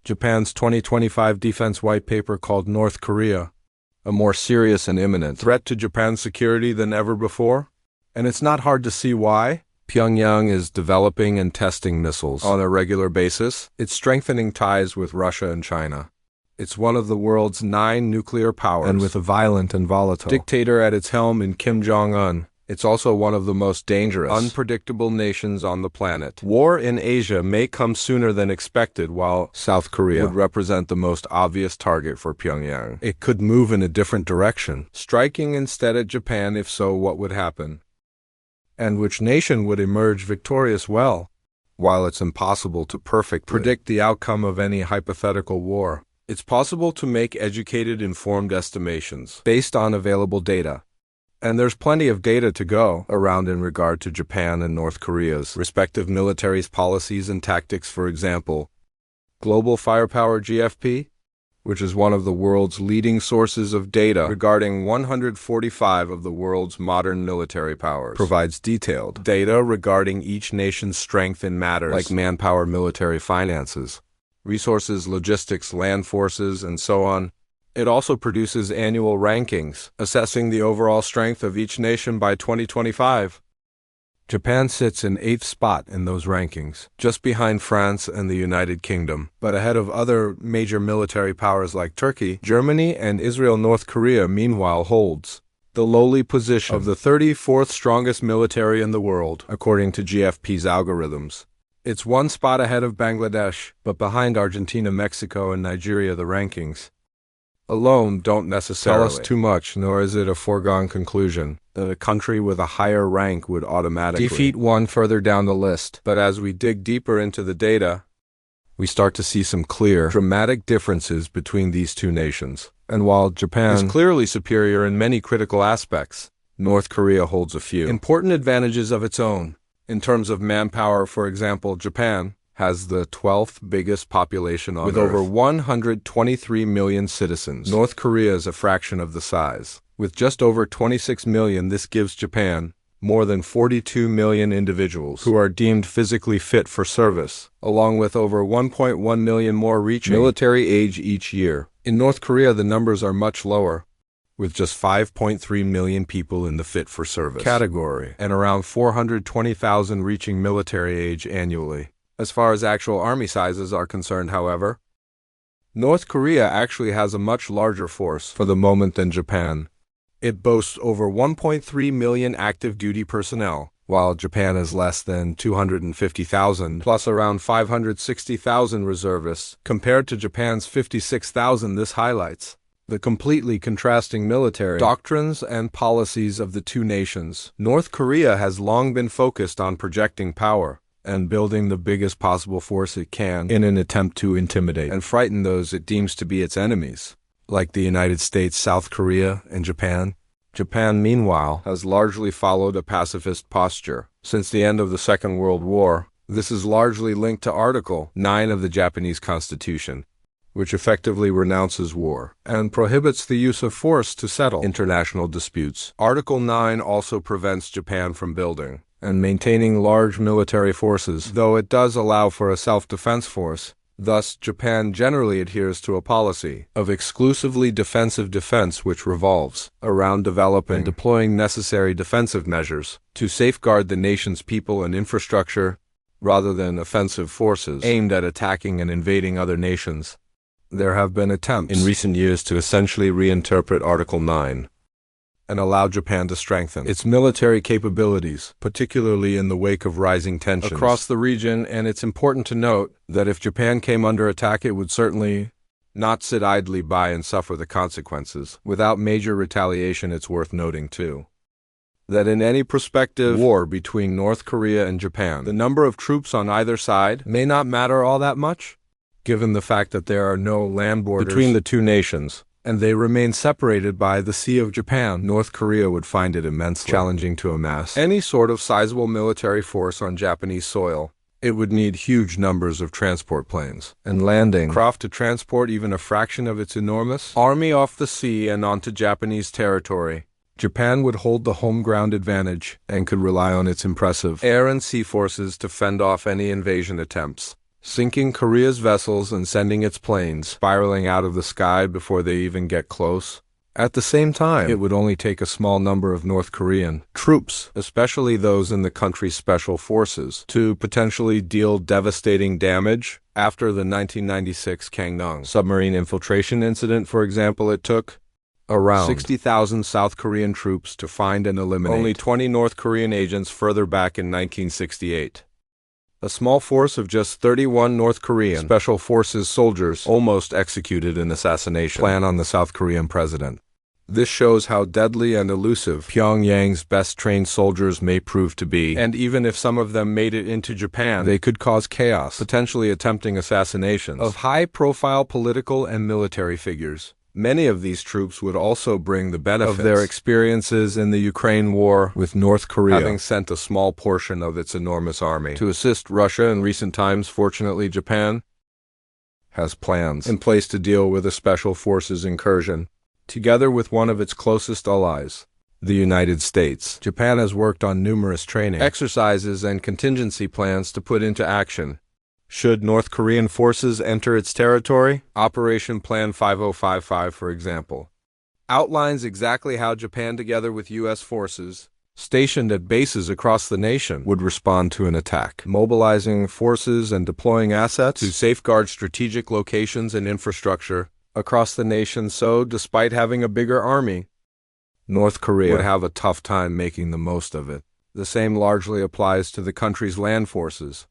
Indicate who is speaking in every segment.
Speaker 1: Japan's 2025 defense white paper called North Korea a more serious and imminent threat to Japan's security than ever before. And it's not hard to see why. Pyongyang is developing and testing missiles on a regular basis. It's strengthening ties with Russia and China. It's one of the world's 9 nuclear powers, and with a violent and volatile dictator at its helm in Kim Jong-un, it's also one of the most dangerous, unpredictable nations on the planet. War in Asia may come sooner than expected, while South Korea would represent the most obvious target for Pyongyang. It could move in a different direction, striking instead at Japan. If so, what would happen? And which nation would emerge victorious? Well, while it's impossible to perfectly predict the outcome of any hypothetical war, it's possible to make educated, informed estimations based on available data. And there's plenty of data to go around in regard to Japan and North Korea's respective militaries' policies and tactics. For example, Global Firepower GFP, which is one of the world's leading sources of data regarding 145 of the world's modern military powers, provides detailed data regarding each nation's strength in matters like manpower, military finances, resources, logistics, land forces, and so on. It also produces annual rankings, assessing the overall strength of each nation by 2025. Japan sits in 8th spot in those rankings, just behind France and the United Kingdom, but ahead of other major military powers like Turkey, Germany, and Israel. North Korea, meanwhile, holds the lowly position of the 34th strongest military in the world, according to GFP's algorithms. It's 1 spot ahead of Bangladesh, but behind Argentina, Mexico, and Nigeria. The rankings alone don't necessarily tell us too much, nor is it a foregone conclusion that a country with a higher rank would automatically defeat one further down the list. But as we dig deeper into the data, we start to see some clear, dramatic differences between these two nations. And while Japan is clearly superior in many critical aspects, North Korea holds a few important advantages of its own. In terms of manpower, for example, Japan has the 12th biggest population on Earth, with over 123 million citizens. North Korea is a fraction of the size. With just over 26 million, this gives Japan more than 42 million individuals who are deemed physically fit for service, along with over 1.1 million more reaching military age each year. In North Korea, the numbers are much lower, with just 5.3 million people in the fit for service category, and around 420,000 reaching military age annually. As far as actual army sizes are concerned, however, North Korea actually has a much larger force for the moment than Japan. It boasts over 1.3 million active duty personnel, while Japan has less than 250,000, plus around 560,000 reservists, compared to Japan's 56,000. This highlights the completely contrasting military doctrines and policies of the two nations. North Korea has long been focused on projecting power and building the biggest possible force it can in an attempt to intimidate and frighten those it deems to be its enemies, like the United States, South Korea, and Japan. Japan, meanwhile, has largely followed a pacifist posture since the end of the Second World War. This is largely linked to Article 9 of the Japanese Constitution, which effectively renounces war and prohibits the use of force to settle international disputes. Article 9 also prevents Japan from building and maintaining large military forces, though it does allow for a self-defense force. Thus, Japan generally adheres to a policy of exclusively defensive defense, which revolves around developing and deploying necessary defensive measures to safeguard the nation's people and infrastructure, rather than offensive forces aimed at attacking and invading other nations. There have been attempts in recent years to essentially reinterpret Article 9 and allow Japan to strengthen its military capabilities, particularly in the wake of rising tensions across the region. And it's important to note that if Japan came under attack, it would certainly not sit idly by and suffer the consequences without major retaliation. It's worth noting, too, that in any prospective war between North Korea and Japan, the number of troops on either side may not matter all that much, given the fact that there are no land borders between the two nations, and they remain separated by the Sea of Japan. North Korea would find it immensely challenging to amass any sort of sizable military force on Japanese soil. It would need huge numbers of transport planes and landing craft to transport even a fraction of its enormous army off the sea and onto Japanese territory. Japan would hold the home ground advantage and could rely on its impressive air and sea forces to fend off any invasion attempts. sinking Korea's vessels and sending its planes spiraling out of the sky before they even get close. At the same time, it would only take a small number of North Korean troops, especially those in the country's special forces, to potentially deal devastating damage. After the 1996 Gangneung submarine infiltration incident, for example, it took around 60,000 South Korean troops to find and eliminate only 20 North Korean agents further back in 1968. A small force of just 31 North Korean Special Forces soldiers almost executed an assassination plan on the South Korean president. This shows how deadly and elusive Pyongyang's best-trained soldiers may prove to be, and even if some of them made it into Japan, they could cause chaos, potentially attempting assassinations of high-profile political and military figures. Many of these troops would also bring the benefits of their experiences in the Ukraine war with North Korea, having sent a small portion of its enormous army to assist Russia in recent times. Fortunately, Japan has plans in place to deal with a special forces incursion. Together with one of its closest allies, the United States, Japan has worked on numerous training exercises and contingency plans to put into action should North Korean forces enter its territory. Operation Plan 5055, for example, outlines exactly how Japan, together with U.S. forces stationed at bases across the nation, would respond to an attack, mobilizing forces and deploying assets to safeguard strategic locations and infrastructure across the nation. So, despite having a bigger army, North Korea would have a tough time making the most of it. The same largely applies to the country's land forces.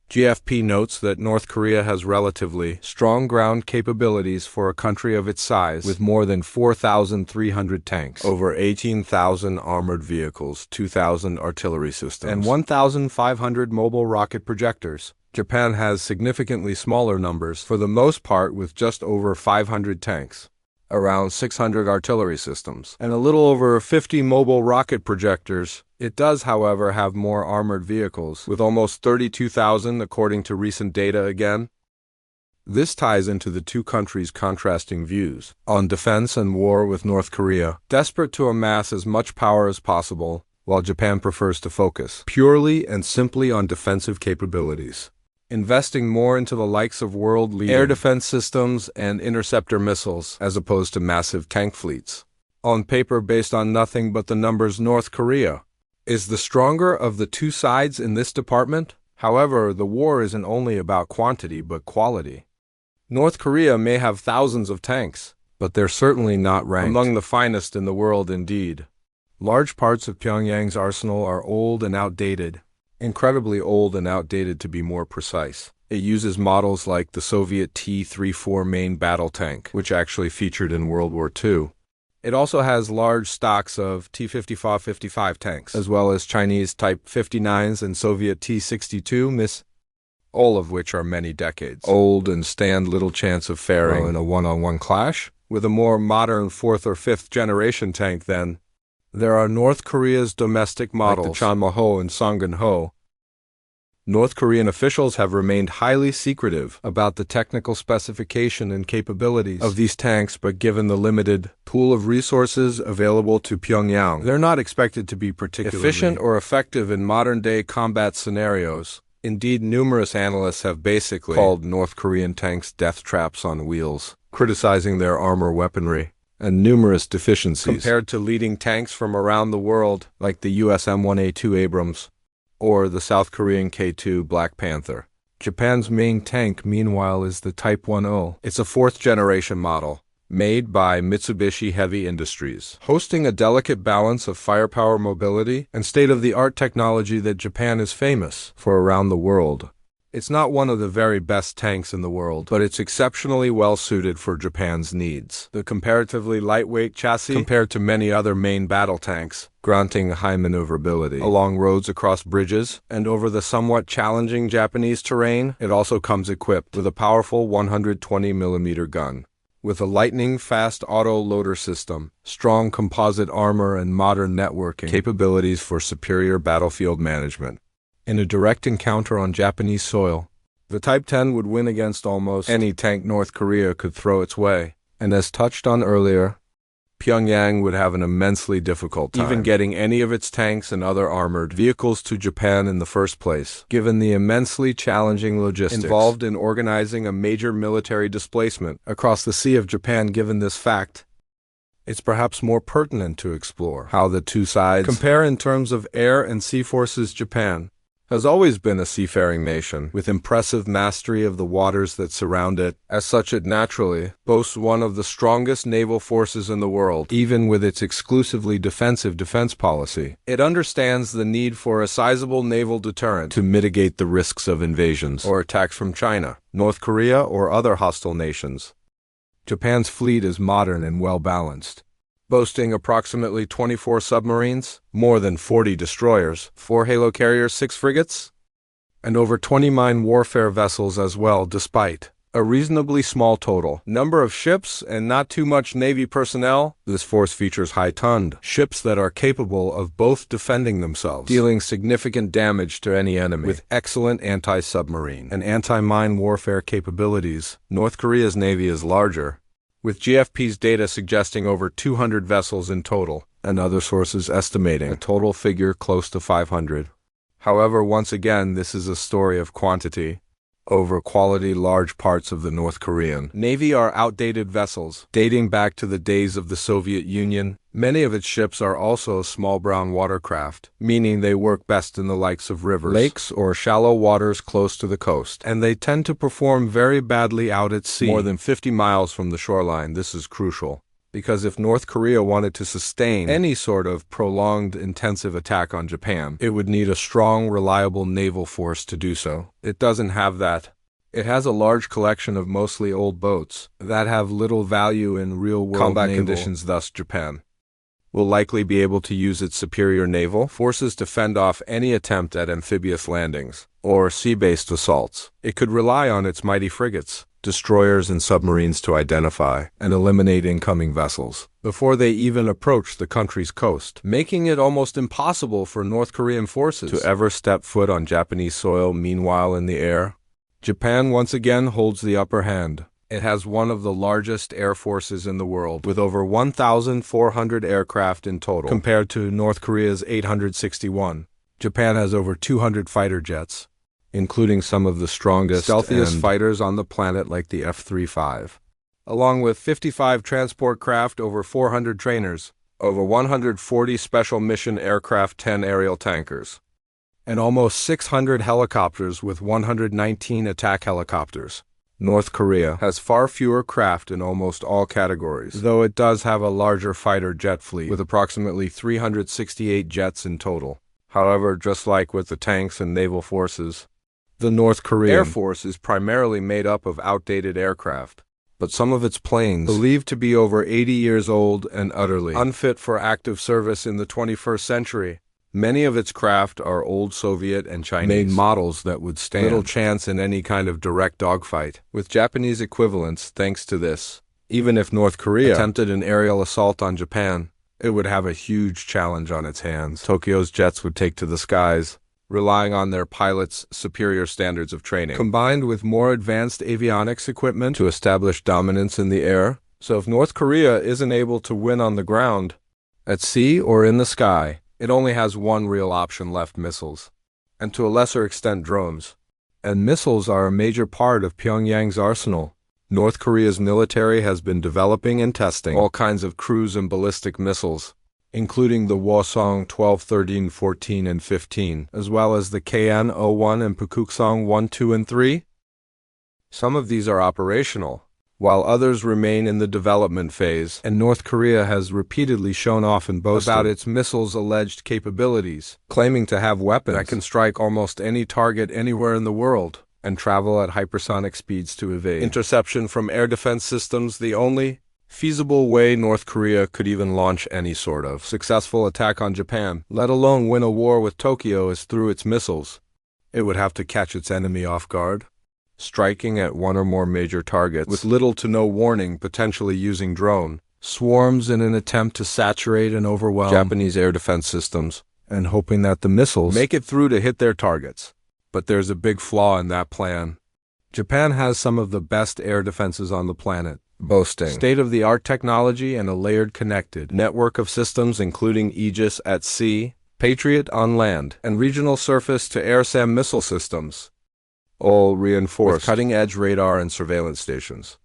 Speaker 1: GFP notes that North Korea has relatively strong ground capabilities for a country of its size, with more than 4,300 tanks, over 18,000 armored vehicles, 2,000 artillery systems, and 1,500 mobile rocket projectors. Japan has significantly smaller numbers, for the most part with just over 500 tanks, around 600 artillery systems, and a little over 50 mobile rocket projectors. It does, however, have more armored vehicles, with almost 32,000 according to recent data again. This ties into the two countries' contrasting views on defense and war, with North Korea desperate to amass as much power as possible, while Japan prefers to focus purely and simply on defensive capabilities, investing more into the likes of world-leading air defense systems and interceptor missiles as opposed to massive tank fleets. On paper, based on nothing but the numbers, North Korea is the stronger of the two sides in this department. However, the war isn't only about quantity but quality. North Korea may have thousands of tanks, but they're certainly not ranked among the finest in the world. Indeed, large parts of Pyongyang's arsenal are old and outdated. Incredibly old and outdated, to be more precise. It uses models like the Soviet T-34 main battle tank, which actually featured in World War II. It also has large stocks of T-55 tanks, as well as Chinese Type 59s and Soviet T-62 missiles, all of which are many decades old and stand little chance of faring in a one-on-one clash with a more modern 4th or 5th generation tank. Then there are North Korea's domestic models, like the Chanmo-ho and Songun-ho. North Korean officials have remained highly secretive about the technical specification and capabilities of these tanks, but given the limited pool of resources available to Pyongyang, they're not expected to be particularly efficient or effective in modern-day combat scenarios. Indeed, numerous analysts have basically called North Korean tanks death traps on wheels, criticizing their armor weaponry and numerous deficiencies compared to leading tanks from around the world, like the US M1A2 Abrams or the South Korean K2 Black Panther. Japan's main tank, meanwhile, is the Type 10. It's a 4th-generation model, made by Mitsubishi Heavy Industries, hosting a delicate balance of firepower, mobility, and state-of-the-art technology that Japan is famous for around the world. It's not one of the very best tanks in the world, but it's exceptionally well-suited for Japan's needs. The comparatively lightweight chassis, compared to many other main battle tanks, granting high maneuverability along roads, across bridges, and over the somewhat challenging Japanese terrain. It also comes equipped with a powerful 120mm gun, with a lightning-fast auto-loader system, strong composite armor, and modern networking capabilities for superior battlefield management. In a direct encounter on Japanese soil, the Type 10 would win against almost any tank North Korea could throw its way. And as touched on earlier, Pyongyang would have an immensely difficult time even getting any of its tanks and other armored vehicles to Japan in the first place, given the immensely challenging logistics involved in organizing a major military displacement across the Sea of Japan. Given this fact, it's perhaps more pertinent to explore how the two sides compare in terms of air and sea forces. Japan has always been a seafaring nation with impressive mastery of the waters that surround it. As such, it naturally boasts one of the strongest naval forces in the world. Even with its exclusively defensive defense policy, it understands the need for a sizable naval deterrent to mitigate the risks of invasions or attacks from China, North Korea, or other hostile nations. Japan's fleet is modern and well-balanced, boasting approximately 24 submarines, more than 40 destroyers, 4 Halo carriers, 6 frigates, and over 20 mine warfare vessels as well. Despite a reasonably small total number of ships and not too much Navy personnel, this force features high-tonned ships that are capable of both defending themselves, dealing significant damage to any enemy, with excellent anti-submarine and anti-mine warfare capabilities. North Korea's Navy is larger, with GFP's data suggesting over 200 vessels in total, and other sources estimating a total figure close to 500. However, once again, this is a story of quantity over quality. Large parts of the North Korean Navy are outdated vessels, dating back to the days of the Soviet Union. Many of its ships are also small brown watercraft, meaning they work best in the likes of rivers, lakes, or shallow waters close to the coast, and they tend to perform very badly out at sea, more than 50 miles from the shoreline. This is crucial, because if North Korea wanted to sustain any sort of prolonged intensive attack on Japan, it would need a strong, reliable naval force to do so. It doesn't have that. It has a large collection of mostly old boats that have little value in real-world combat conditions. Thus, Japan will likely be able to use its superior naval forces to fend off any attempt at amphibious landings or sea-based assaults. It could rely on its mighty frigates, destroyers, and submarines to identify and eliminate incoming vessels before they even approach the country's coast, making it almost impossible for North Korean forces to ever step foot on Japanese soil. Meanwhile, in the air, Japan once again holds the upper hand. It has one of the largest air forces in the world, with over 1,400 aircraft in total, compared to North Korea's 861. Japan has over 200 fighter jets, including some of the strongest, stealthiest fighters on the planet like the F-35, along with 55 transport craft, over 400 trainers, over 140 special mission aircraft, 10 aerial tankers, and almost 600 helicopters with 119 attack helicopters. North Korea has far fewer craft in almost all categories, though it does have a larger fighter jet fleet with approximately 368 jets in total. However, just like with the tanks and naval forces, the North Korean Air Force is primarily made up of outdated aircraft, but some of its planes, believed to be over 80 years old and utterly unfit for active service in the 21st century. Many of its craft are old Soviet and Chinese-made models that would stand little chance in any kind of direct dogfight with Japanese equivalents. Thanks to this, even if North Korea attempted an aerial assault on Japan, it would have a huge challenge on its hands. Tokyo's jets would take to the skies, relying on their pilots' superior standards of training, combined with more advanced avionics equipment to establish dominance in the air. So if North Korea isn't able to win on the ground, at sea, or in the sky, it only has one real option left: missiles, and to a lesser extent drones. And missiles are a major part of Pyongyang's arsenal. North Korea's military has been developing and testing all kinds of cruise and ballistic missiles, including the Hwasong 12, 13, 14, and 15, as well as the KN-01 and Pukguksong 1, 2, and 3. Some of these are operational, while others remain in the development phase, and North Korea has repeatedly shown off and boasted about its missiles' alleged capabilities, claiming to have weapons that can strike almost any target anywhere in the world and travel at hypersonic speeds to evade interception from air defense systems. The only feasible way North Korea could even launch any sort of successful attack on Japan, let alone win a war with Tokyo, is through its missiles. It would have to catch its enemy off guard, striking at one or more major targets with little to no warning, potentially using drone swarms in an attempt to saturate and overwhelm Japanese air defense systems, and hoping that the missiles make it through to hit their targets. But there's a big flaw in that plan. Japan has some of the best air defenses on the planet, boasting state-of-the-art technology and a layered connected network of systems including Aegis at sea, Patriot on land, and regional surface-to-air SAM missile systems, all reinforced with cutting-edge radar and surveillance stations.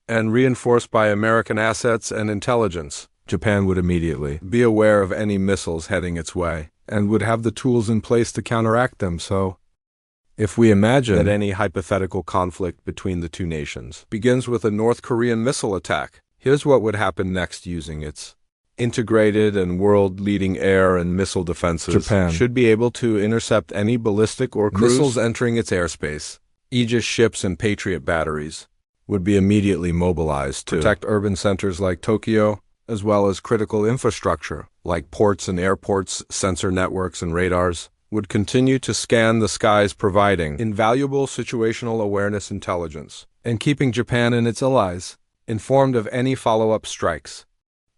Speaker 1: And reinforced by American assets and intelligence, Japan would immediately be aware of any missiles heading its way, and would have the tools in place to counteract them. So, if we imagine that any hypothetical conflict between the two nations begins with a North Korean missile attack, here's what would happen next using its integrated and world-leading air and missile defenses. Japan should be able to intercept any ballistic or cruise missiles entering its airspace. Aegis ships and Patriot batteries would be immediately mobilized to protect urban centers like Tokyo, as well as critical infrastructure like ports and airports. Sensor networks and radars would continue to scan the skies, providing invaluable situational awareness intelligence and keeping Japan and its allies informed of any follow-up strikes.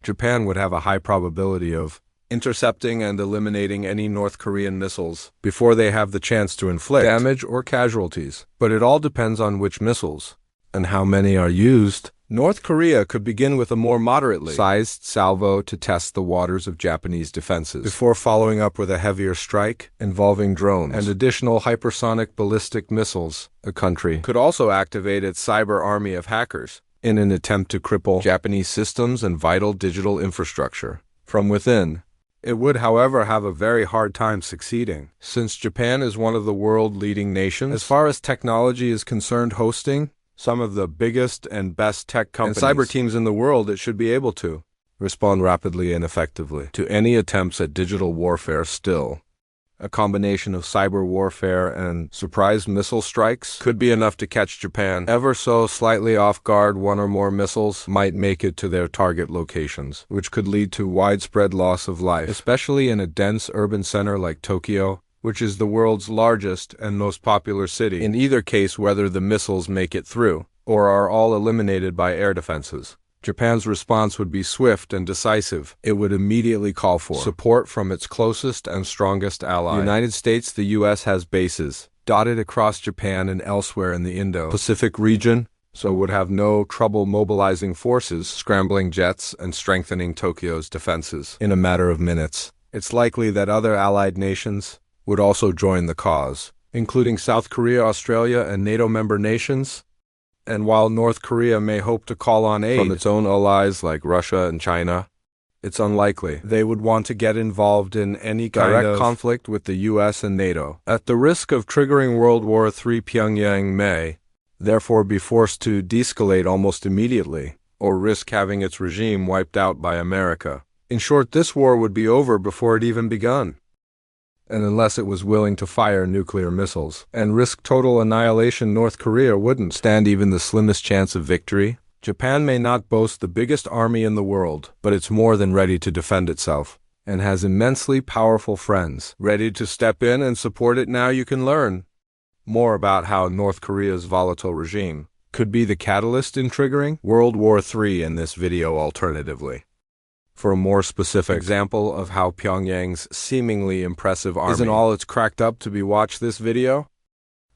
Speaker 1: Japan would have a high probability of intercepting and eliminating any North Korean missiles before they have the chance to inflict damage or casualties. But it all depends on which missiles and how many are used. North Korea could begin with a more moderately sized salvo to test the waters of Japanese defenses before following up with a heavier strike involving drones and additional hypersonic ballistic missiles. A country could also activate its cyber army of hackers in an attempt to cripple Japanese systems and vital digital infrastructure from within. It would, however, have a very hard time succeeding, since Japan is one of the world-leading nations as far as technology is concerned, hosting some of the biggest and best tech companies and cyber teams in the world. It should be able to respond rapidly and effectively to any attempts at digital warfare. Still, a combination of cyber warfare and surprise missile strikes could be enough to catch Japan ever so slightly off guard. One or more missiles might make it to their target locations, which could lead to widespread loss of life, especially in a dense urban center like Tokyo, which is the world's largest and most popular city. In either case, whether the missiles make it through or are all eliminated by air defenses, Japan's response would be swift and decisive. It would immediately call for support from its closest and strongest ally, the United States. The U.S. has bases dotted across Japan and elsewhere in the Indo-Pacific region, so would have no trouble mobilizing forces, scrambling jets, and strengthening Tokyo's defenses in a matter of minutes. It's likely that other allied nations would also join the cause, including South Korea, Australia, and NATO member nations. And while North Korea may hope to call on aid from its own allies like Russia and China, it's unlikely they would want to get involved in any direct conflict with the U.S. and NATO. At the risk of triggering World War III, Pyongyang may, therefore, be forced to de-escalate almost immediately, or risk having its regime wiped out by America. In short, this war would be over before it even begun. And unless it was willing to fire nuclear missiles and risk total annihilation, North Korea wouldn't stand even the slimmest chance of victory. Japan may not boast the biggest army in the world, but it's more than ready to defend itself, and has immensely powerful friends ready to step in and support it. Now you can learn more about how North Korea's volatile regime could be the catalyst in triggering World War III in this video. Alternatively, for a more specific example of how Pyongyang's seemingly impressive army isn't all it's cracked up to be, watch this video,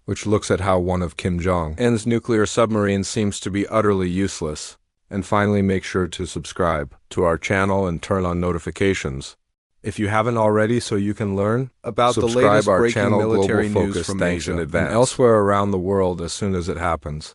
Speaker 1: which looks at how one of Kim Jong-un's nuclear submarines seems to be utterly useless. And finally, make sure to subscribe to our channel and turn on notifications if you haven't already, so you can learn about the latest breaking military news from Asia and elsewhere around the world as soon as it happens.